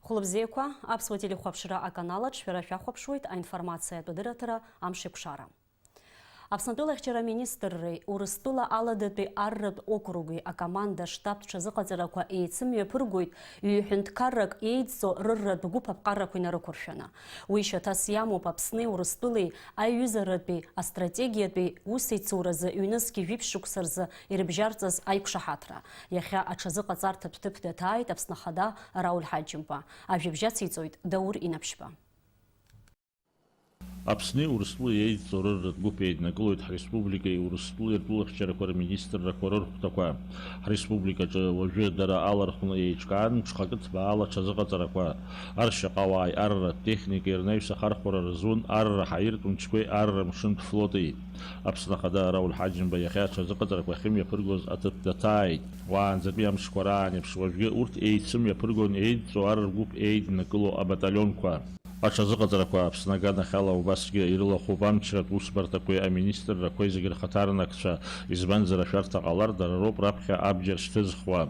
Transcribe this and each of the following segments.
Хлыбзеква, Аԥсуа телехәаԥшра аканалаҿ шәара шәахәаԥшуеит аинформациатә адырраҭара амшиԥшара. Аԥснатәыла ахьчара министрреи Урыстәыла аладатәи арратә округи акоманда штаб ҽазыҟаҵарақәа еицымҩаԥыргоит ҩ-ҳәынҭқаррак еидҵо рырратә гәыԥ аԥҟаррақәа инарықәыршәаны. Уи шьаҭас иамоуп Аԥсни Урыстәылеи аиҩызаратәи астратегиатәи усеицуразы ҩнызқьи жәиԥшьшықәса рзы ирыбжьарҵаз аиқәшаҳаҭра. Иахьа аҽазыҟаҵарҭатә ҭыԥ дааҭааит Аԥсны Ахада Рауль Ҳаџьымба. Ажәабжь ациҵоит Даур Инаԥшьба. Аԥсни Урыстәылеи еидҵо рырратә гәыԥ еиднакылоит ҳреспубликеи Урыстәылеи ртәылахьчарақәа рминистррақәа рырхәҭақәа. Ҳреспубликаҿы уажәы дара алархәны еиҿкаан ҽхакы ҭбаала ҽазыҟаҵарақәа. Аршьаҟауааи, арратә техникеи рнаҩс ахархәара рзун арра ҳаиртә-мчқәеи арра мшынтә флотеи. Аԥсны Ахада Рауль Ҳаџьымба иахьа аҽазыҟаҵарақәа ахьымҩаԥыргоз аҭыԥ дааҭааит. Уаанӡатәи амшқәа раан еиԥш уажәгьы урҭ еицымҩаԥыргон еидҵо арратә гәыԥ еиднакыло абаталионқәа. Аҽазыҟаҵарақәа Аԥсны аганахьала убасгьы ирылахәуп амчратә усбарҭақәеи аминистррақәеи зегьы рхаҭарнакцәа, избанзар ашәарҭа ҟалар дара роуп раԥхьа абџьар шьҭызхуа.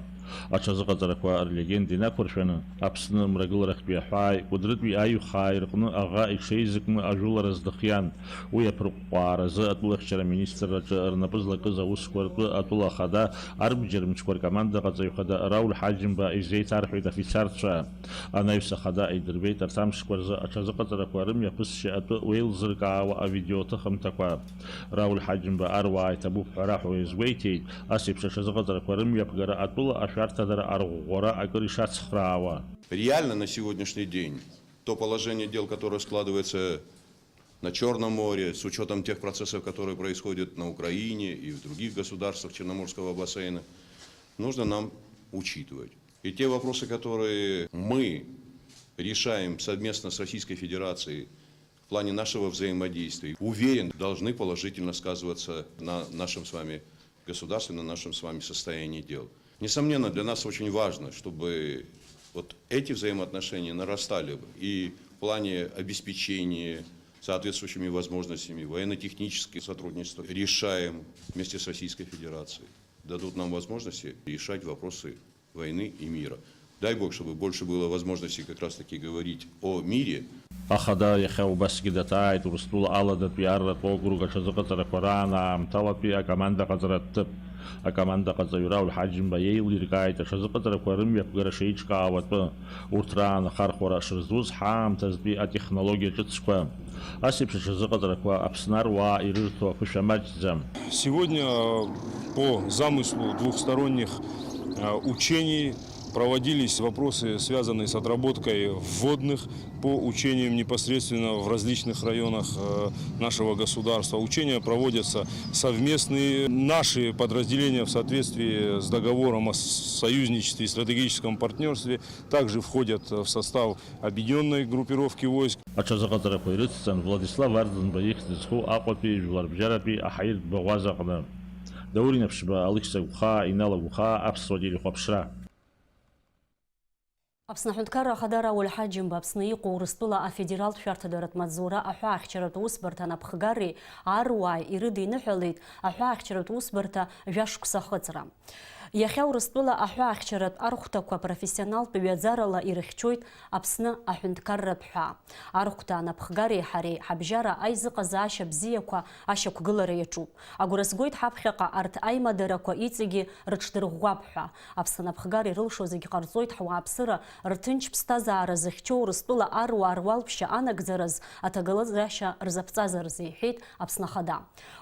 Аҽазыҟаҵарақәа рлегенда инақәыршәаны Аԥсны мрагыларахьтәи аҳәааи Кәыдрытәи аиҩхааи рҟны аӷа иҽеизакны ажәылара здыхиан. Уи аԥырҟҟәааразы атәылахьчара аминистрраҿы рнапы злакыз аусқәа ртәы атәыла ахада арбџьар мчқәа ркомандаҟаҵаҩ хада Рауль Ҳаџьымба изеиҭарҳәеит афицарцәа. Анаҩс ахада идырбеит арҭ амшқәа рзы аҽазыҟаҵарақәа рымҩаԥысшьа атәы уеилзыркаауа авидеоҭыхымҭақәа. Рауль Ҳаџьымба аруаа иҭабуп ҳәа раҳәо изгәеиҭеит. Ас еиԥш аҽазыҟаҵарақәа рымҩаԥгара атәыла Реально на сегодняшний день то положение дел, которое складывается на Черном море, с учетом тех процессов, которые происходят на Украине и в других государствах Черноморского бассейна, нужно нам учитывать. И те вопросы, которые мы решаем совместно с Российской Федерацией в плане нашего взаимодействия, уверен, должны положительно сказываться на нашем с вами государстве, на нашем с вами состоянии дел. Несомненно, для нас очень важно, чтобы вот эти взаимоотношения нарастали и в плане обеспечения соответствующими возможностями, военно-техническое сотрудничество решаем вместе с Российской Федерацией. Дадут нам возможности решать вопросы войны и мира. Дай Бог, чтобы больше было возможностей как раз таки говорить о мире. Ахада иахьа убасгьы дааҭааит Урыстәыла аладатәи арратә округ аҽазыҟаҵарақәа раан аамҭалатәи акомандаҟаҵаратә ҭыԥ. Акомандаҟаҵаҩ Рауль Ҳаџьымба еилиркааит аҽазыҟаҵарақәа рымҩаԥгара шеиҿкаауа атәы. Урҭ раан ахархәара шырзуз ҳаамҭазтәи атехнологиа ҿыцқәа. Ас еиԥш аҽазыҟаҵарақәа Аԥсны аруаа ирырҭо аԥышәа маҷӡам. Сегодня по замыслу двухсторонних учений проводились вопросы, связанные с отработкой вводных по учениям непосредственно в различных районах нашего государства. Учения проводятся совместные. Наши подразделения в соответствии с договором о союзничестве и стратегическом партнерстве также входят в состав объединенной группировки войск. Аҽазыҟаҵарақәа ирыцҵан Владислав Арӡынба ихьӡ-зху Аҟәатәи жәларбжьаратәи аҳаиртә баӷәаз аҟны. Даур Инаԥшьба, Алықьса Гәхаа, Инала Гәхаа, Аԥсуа телехәаԥшра. Аԥсны аҳәынҭқарра ахада Рауль Ҳаџьымба Аԥсны иҟоу Урыстәыла афедералтә шәарҭадаратә маҵзура аҳәаахьчаратә усбарҭа анапхгари аруааи ирыдиныҳәалеит аҳәаахьчаратә усбарҭа жәашықәса ахыҵра. Иахьа Урыстәыла аҳәаахьчаратә архәҭақәа профессионалтә ҩаӡарала ирыхьчоит Аԥсны аҳәынҭқарратә ҳәаа. Архәҭа анапхгари ҳареи ҳабжьара аизыҟазаашьа бзиақәа ашьақәгылара иаҿуп. Агәра згоит ҳаԥхьаҟа арҭ аимадарақәа иҵегьы рыҽдырӷәӷәап ҳәа. Аԥсны анапхгари рылшо зегьы ҟарҵоит ҳуааԥсыра рҭынч ԥсҭазаара зыхьчоу Урыстәыла аруаа руалԥшьа анагӡараз аҭагылазаашьа рзаԥҵазараз иҳәеит Аԥсны Ахада.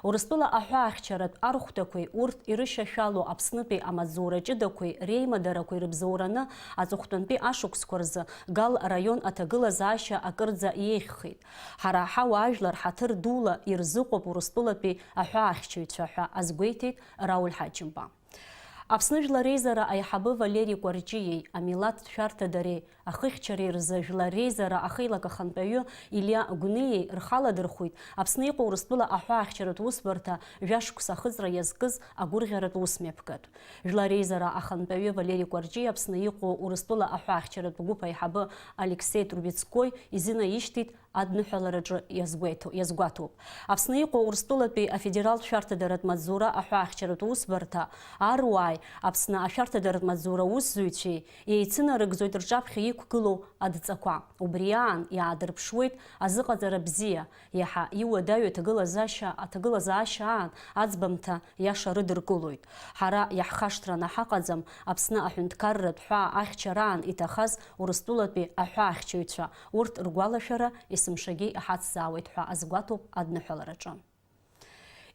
Урыстәыла аҳәаахьчаратә архәҭақәеи урҭ ирышьашәало Аԥснытәи амаҵзура ҷыдақәеи реимадарақәеи рыбзоураны аҵыхәтәантәи ашықәсқәа рзы Гал раион аҭагылазаашьа акырӡа иеиӷьхеит. Ҳара ҳауаажәлар ҳаҭыр дула ирзыҟоуп Урыстәылатәи аҳәаахьчаҩцәа ҳәа азгәеиҭеит Рауль Ҳаџьымба. Аԥсны жәлар реизара аиҳабы Валери Кәарҷиеи, амилаҭтә шәарҭадареи, ахыхьчареи рзы жәлар реизара ахеилак ахантәаҩы Илиа Гәнеиеи рхаладырхәит Аԥсны иҟоу Урыстәыла аҳәаахьчаратә усбарҭа жәашықәса ахыҵра иазкыз агәырӷьаратә усмҩаԥгатә. Жәлар реизара ахантәаҩы Валери Кәарҷиеи Аԥсны иҟоу Урыстәыла аҳәаахьчаратә гәыԥ аиҳабы Алексеи Трубецкои изынаишьҭит адныҳәалараҿы иазгәаҭоуп. Аԥсны иҟоу Урыстәылатәи афедералтә шәарҭадаратә маҵзура аҳәаахьчаратә усбарҭа аруааи Аԥсны ашәарҭадаратә маҵзура усзуҩцәеи еицынарыгӡоит рҿаԥхьа иқәгылоу адҵақәа. Убри аан иаадырԥшуеит азыҟаҵара бзиа, иаҳа иуадаҩу аҭагылазаашьа аан аӡбамҭа иаша рыдыркылоит. Ҳара иаҳхашҭраны ҳаҟаӡам Аԥсны аҳәынҭқарратә ҳәаа ахьчараан иҭахаз Урыстәылатәи аҳәаахьчаҩцәа, урҭ ргәалашәара есымшагьы иҳацзаауеит ҳәа азгәаҭоуп адныҳәалараҿы.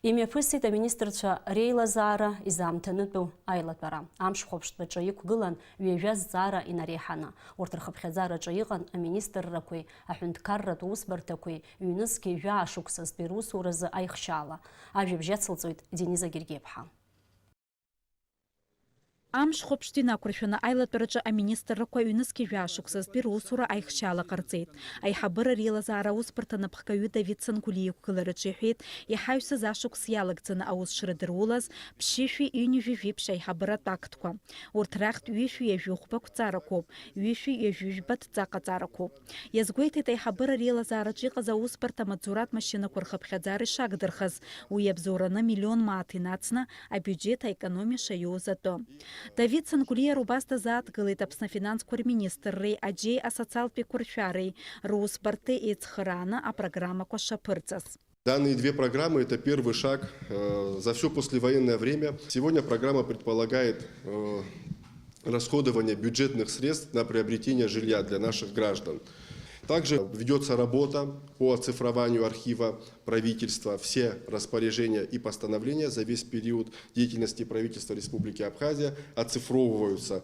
Имҩаԥысит аминистрцәа реилазаара изаамҭанытәу аилатәара. Амшхәаԥштәаҿы иқәгылан ҩажәа зҵаара инареиҳаны. Урҭ рхыԥхьаӡараҿы иҟан аминистррақәеи, аҳәынҭқарратә усбарҭақәеи, ҩнызқьи жәаа-шықәсазтәи русуразы аихшьаала. Ажәабжь ацылҵоит Дениза Гергиеԥҳа. Амшхәаԥштә инақәыршәаны аилатәараҿы аминистррақәа ҩнызқьи жәаа-шықәсазтәи русура аихшьаала ҟарҵеит. Аиҳабыра реилазаара аусбарҭа напхгаҩы Давид Цанкәли иқәгылараҿы иҳәеит, иҳаҩсыз ашықәс иалагӡаны аус шрыдырулаз ԥшьышәи ҩынҩажәи жәиԥшь аиҳабыратә актқәа. Урҭ рахьтә ҩышәи ҩажәи хәбақәҵарақәоуп, ҩышәи ҩажәи жәба ҭҵаҟаҵарақәоуп. Иазгәеиҭеит аиҳабыра реилазаараҿы иҟаз аусбарҭа амаҵзуратә машьынақәа рхыԥхьаӡара ишагдырхаз, уи иабзоураны миллион мааҭ инацны абиуџьет аекономиа шаиоуз атәы. Давид Цанкәли убас дазааҭгылеит Аԥсны афинансқәа рминистрреи, аџьеи асоциалтә еиқәыршәареи, русбарҭеи еицхырааны апрограммақәа шаԥырҵаз. Данные две программы – это первый шаг за все послевоенное время. Сегодня программа предполагает расходование бюджетных средств на приобретение жилья для наших граждан. Также ведется работа по оцифрованию архива правительства. Все распоряжения и постановления за весь период деятельности правительства Республики Абхазия оцифровываются.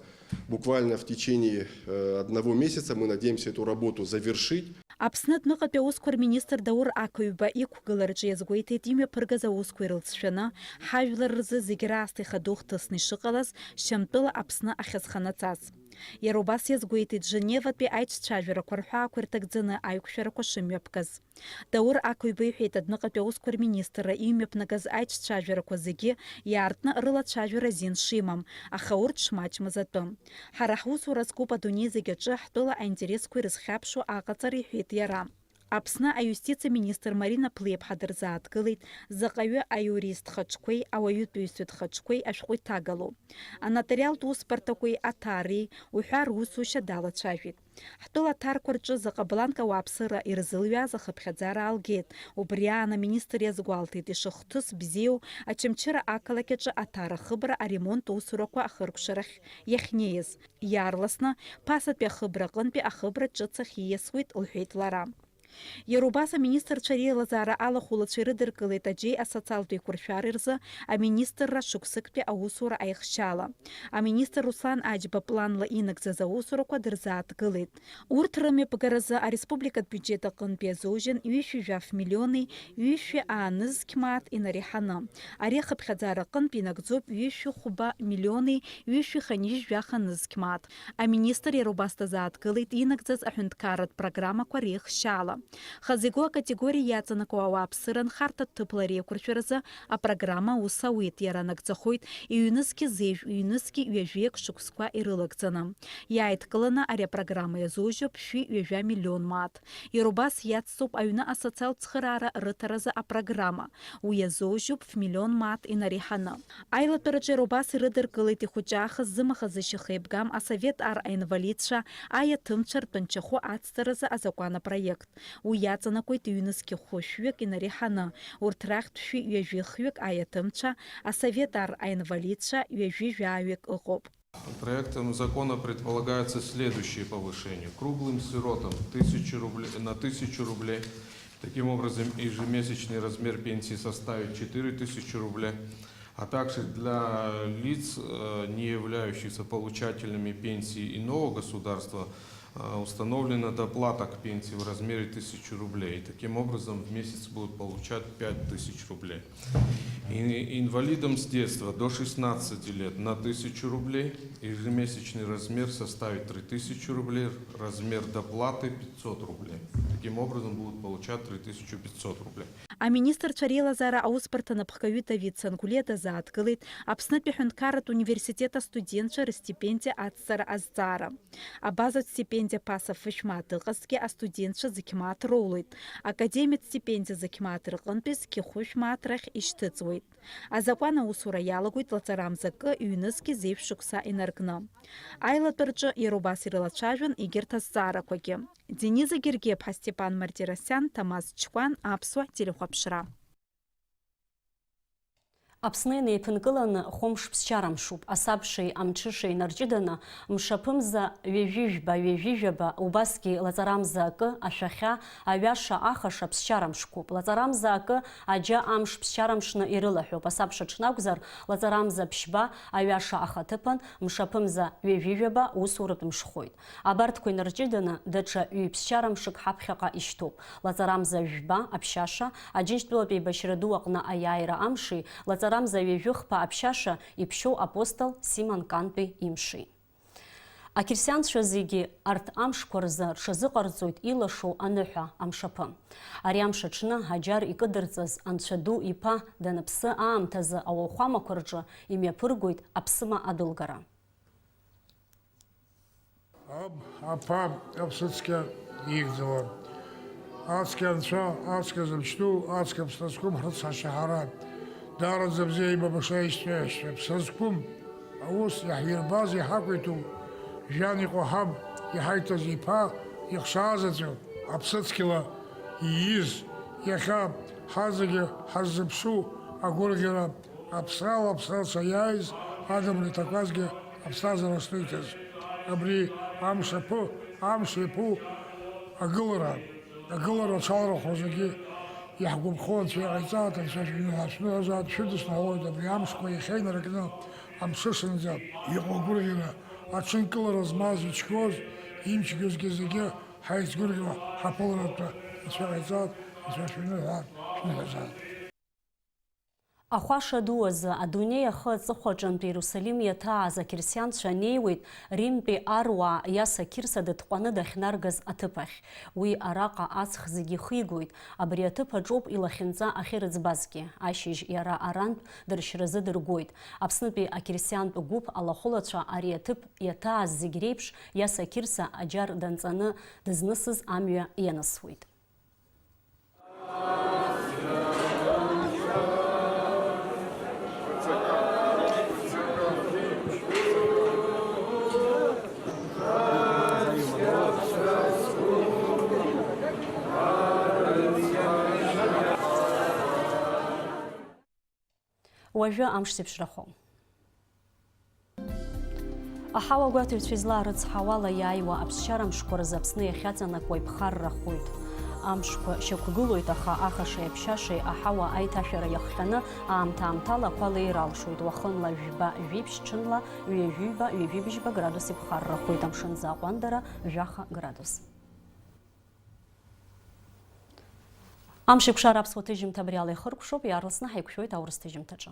Буквально в течение 1 месяца мы надеемся эту работу завершить. Аԥсны адәныҟатәи аусқәа рминистр Даур Ақыҩба иқәгылараҿы иазгәеиҭеит имҩаԥыргаз аусқәа ирылҵшәаны ҳажәлар рзы зегь раасҭа ихадоу хҭысны ишыҟалаз Шьамтәыла Аԥсны ахьазханаҵаз. Иара убас иазгәеиҭеит Женеватәи аиҿцәажәарақәа рҳәаақәа ирҭагӡаны аиқәшәарақәа шымҩаԥгаз. Даур Ақыҩба иҳәеит адәныҟатәи аусқәа рминистрра имҩаԥнагаз аиҿцәажәарақәа зегьы иаартны рылацәажәара азин шимам, аха урҭ шмаҷмыз атәы. Ҳара ҳусура зкуп адунеи зегь аҿы ҳтәыла аинтересқәа ирызхьаԥшуа аҟаҵара иҳәеит иара. Аԥсны аиустициа министр Марина Плеиԥҳа дырзааҭгылеит заҟаҩы аиурист хаҿқәеи, ауаҩытәыҩсатә хаҿқәеи ашәҟәы иҭагалоу. Анотариалтә усбарҭақәеи, аҭари уҳәа русушьа далацәажәеит. Ҳтәыла аҭарқәа рҿы заҟа бланк ауааԥсыра ирзылҩаз ахыԥхьаӡара аалгеит. Убри аан аминистр иазгәалҭеит ишахҭыс бзиоу Очамчыра ақалақь аҿы аҭар ахыбра аремонт усурақәа ахыркәшарахь иахьнеиз. Иаарласны ԥасатәи ахыбра аҟынтәи ахыбра ҿыц ахь ииасуеит, лҳәеит лара. Иара убас аминистрцәа реилазаара алахәылацәа ирыдыркылеит аџьеи асоциалтә еиқәыршәара рзы аминистрра шықәсыктәи аусура аихшьаала. Аминистр Руслан Аџьба планла инагӡаз аусурақәа дырзааҭгылеит. Урҭ рымҩаԥгаразы ареспубликатә биуџьет аҟынтәи азоужьын ҩышәи-жәаф миллиони ҩышәи-аанызқь мааҭ инареиҳаны. Ари ахыԥхьаӡара аҟынтәи инагӡоуп ҩышәи-хәба миллиони ҩышәи-ханижә-жәах-анызқь мааҭ. Аминистр иара убас дазааҭгылеит инагӡаз аҳәынҭқарратә программақәа реихшьаала. Хазиго акатегория иаҵанакуа ауааԥсыра нхарҭатә ҭыԥла реиқәыршәаразы апрограмма ус ауит, иара нагӡахоит иҩнызқьи зежә, ҩнызқьи ҩажәеик шықәсқәа ирылагӡаны. Иааидкыланы ари апрограмма иазоужьуп ԥшәи-ҩажәа миллион мааҭ. Иара убас иацҵоуп аҩны асоциалтә цхыраара рыҭаразы апрограмма. Уи иазоужьуп ф-миллион мааҭ инареиҳаны. Аилатәараҿы иара убас ирыдыркылеит ихәыҷаахыз зымахазышьах еибгам асовет ар аинвалидцәа аиаҭымцәа ртәанчахәы ацҵаразы азакәан апроект. Уи иаҵанакуеит ҩнызқьи хәышәҩык инареиҳаны. Урҭ рахьтә ҩажәи-хҩык аиаҭымцәа, асовет ар аинвалидцәа ҩажәи-жәаҩык ыҟоуп. Проектом закона предполагается следующее повышение. Круглым сиротам 1000 рублей, на 1000 рублей. Таким образом, ежемесячный размер пенсии составит 4000 рублей. А также для лиц, не являющихся получателями пенсии иного государства, установлена доплата к пенсии в размере 1000 рублей. Таким образом, в месяц будут получать 5000 рублей. И инвалидам с детства до 16 лет на 1000 рублей. Ежемесячный размер составит 3000 рублей. Размер доплаты 500 рублей. таким образом будут получать 3500 рублей. Аминистр Чарилазара ауспартаны пхкаю Давид Сангулета заатгылит Апснытпи Хюнкарат университета студентшар стипендия ацара азцара. А база стипендия пасов вишматы гаске а студентша закимат ролует. Академит стипендия закимат рыгынпис кихуш матрах иштыцует. А закона усура ялагует лацарамзакы юнески зевшукса энергна. Айла тырчы Ерубасирылачажын игертазцара коге. Дениза Гергеб, Степан Мартиросян, Тамаз Чкуан, Апсуа, Телехопшра. Аԥсны неиԥынкыланы хәымш ԥсшьарамшуп, асабшеи амҽышеи нарҷыданы, мшаԥымза ҩажәижәба, убасгьы лаҵарамза акы ашәахьа, аҩаша ахаша ԥсшьарамшқуп. Лаҵарамза акы аџьа амш ԥсшьарамшны ирылаҳәоуп. Асабша ҽнакәзар, лаҵарамза ԥшьба, аҩаша ахаҭыԥан, мшаԥымза ҩажәижәаба усуратә мшхоит. Абарҭқәа инарҷыданы, даҽа ҩ-ԥсшьарамшык ҳаԥхьаҟа ишьҭоуп. Лаҵарамза жәба, аԥшьаша, Аџьынџьтәылатәи еибашьра ду аҟны аиааира амши, Лаҵарамза ҩажәыхԥа аԥшьаша иԥшьоу апостол Симон Кантәи имши. Акирсианцәа зегьы арҭ амшқәа рзы рҽазыҟарҵоит илашоу аныҳәа амшаԥы. Ари амш аҽны Ҳаџьар икыдырҵаз Анцәа ду иԥа даныԥсы аамҭазы ауахәамақәа рҿы имҩаԥыргоит аԥсыма адәылгара. Аԥа аԥсыцқьа игӡауа. Ацқьа Анцәа, ацқьа зымчду, ацқьа ԥсра зқәым ҳрыцҳашьаҳара. Дараӡа бзиа ибабаша ишьҭҩашьҭра. Ԥсра зқәым аус иаҳирбаз иҳақәиҭу Жан иҟоу ҳаб иҳаиҭаз иԥа ихшаазаҵәы аԥсыцқьала ииз иахьа ҳазегьы ҳаззыԥшу агәырӷьара аԥсрала аԥсраца иааиз адамра иҭақәазгьы аԥсҭазаара шриҭаз. Абри амшаԥы, амш иаԥу агылара аҽаларахәра зегьы иаҳгәаԥхо Анцәа иҟаиҵааит, Анцәа шәнызаат шәыдыснаҳәоит. Абри амшқәа иахьеинаркны амшышынӡа иҟоу агәырӷьара аҽынкылара змаз ицәгьоз, имчгьозгьы зегьы ҳаицгәырӷьо ҳаԥыларатәы Анцәа иҟаиҵааит, Анцәа шәнызаат. Ахәаша ду азы адунеи ахы аҵыхәаҿынтә Иерусалим иаҭааз акирсианцәа неиуеит Римтәи аруаа Иаса Кирса дытҟәаны дахьнаргаз аҭыԥ ахь. Уи араҟа аҵх зегьы ихигоит. Абри аҭыԥ аҿоуп илахьынҵа ахьырыӡбазгьы. Ашьыжь иара арантә дыршьразы дыргоит. Аԥснытәи акирсиантә гәыԥ алахәылацәа ари аҭыԥ иаҭааз зегь реиԥш Иаса Кирса аџьар данҵаны дызнысыз амҩа ианысуеит. Уажәы амш зеиԥшрахо. Аҳауа гәаҭаҩцәа излаа рыцҳауала иааиуа аԥсшьарамшқәа рзы Аԥсны иахьаҵанакуа иԥхаррахоит. Амшқәа шьақәгылоит, аха ахашеи аԥшьашеи аҳауа аиҭашәара иахҟьаны аамҭа-аамҭала ақәала иралшоит. Уахынла жәба жәиԥшь, ҽынла ҩажәиба градус иԥхаррахоит. Амшынӡа аҟәандара жәаха градус. Амш еиқәшара аԥсуа ҭыжьымҭа абри ала ихыркәшоуп, иаарласны ҳаиқәшәоит аурыс ҭыжьымҭаҿы.